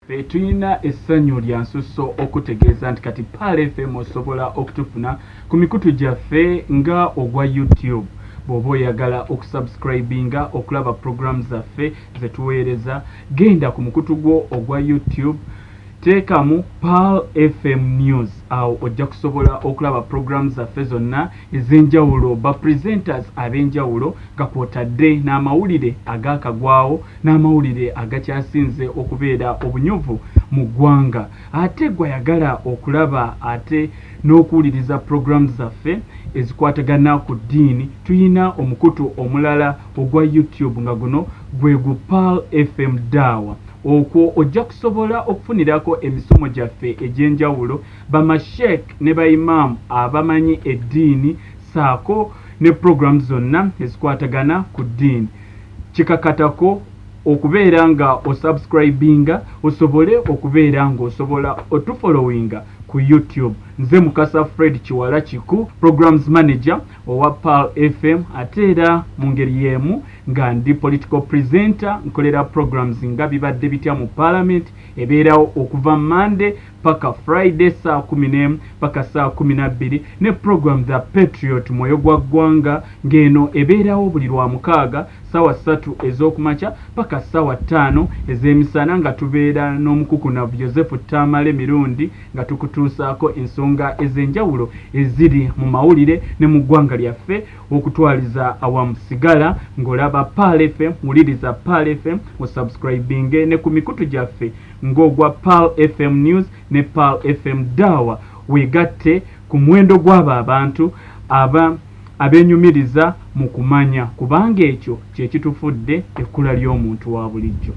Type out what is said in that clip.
Tulina essanyu lya nsusso okutegeeza nti kati Pal FM osobola okutufuna ku mikutu gyaffe nga ogwa YouTube. Bw'oba oyagala okusubscribinga okulaba programs zaffe ze tuweereza, genda ku mukutu gwo ogwa YouTube, teekamu Pal FM News. Awo ojja kusobola okulaba programs zaffe zonna ez'enjawulo, ba presenters ab'enjawulo nga kw'otadde n'amawulire agaakagwawo n'amawulire agakyasinze okubeera obunyuvu mu ggwanga. Ate gw'ayagala okulaba ate n'okuwuliriza programs zaffe ezikwatagana ku ddiini, tuyina omukutu omulala ogwa YouTube nga guno gwe gu Pal FM Dawa. Okwo ojja kusobola okufunirako emisomo gyaffe egy'enjawulo, bamasheek ne baimaamu abamanyi eddiini saako ne programs zonna ezikwatagana ku ddiini. Kikakatako okubeera nga osubscribinga osobole okubeera nga osobola otufollowinga ku YouTube. Nze Mukasa Fred Kiwala Kiku, Programs Manager owa Pal FM, ate era mu ngeri y'emu nga ndi political presenter, nkolera programs nga bibadde bitya mu Parliament, ebeerawo okuva Monday paka Friday saa 11 paka saa 12, ne program The Patriot mwoyo gwa ggwanga ng'eno ebeerawo buli Lwamukaaga sawa 3 ez'okumakya paka sawa 5 ez'emisana, nga tubeera n'omukukunavu Joseph Tamale mirundi nga tukutuusaako ensonga ez'enjawulo eziri mu mawulire ne mu ggwanga lyaffe okutwaliza awamu. Sigala ng'olaba Pal FM, wuliriza Pal FM, osubscribinge ne ku mikutu gyaffe ng'ogwa Pal FM News ne Pal FM Dawa, weegatte ku muwendo gw'abo abantu abenyumiriza mu kumanya, kubanga ekyo kye kitufudde ekkula ly'omuntu wa bulijjo.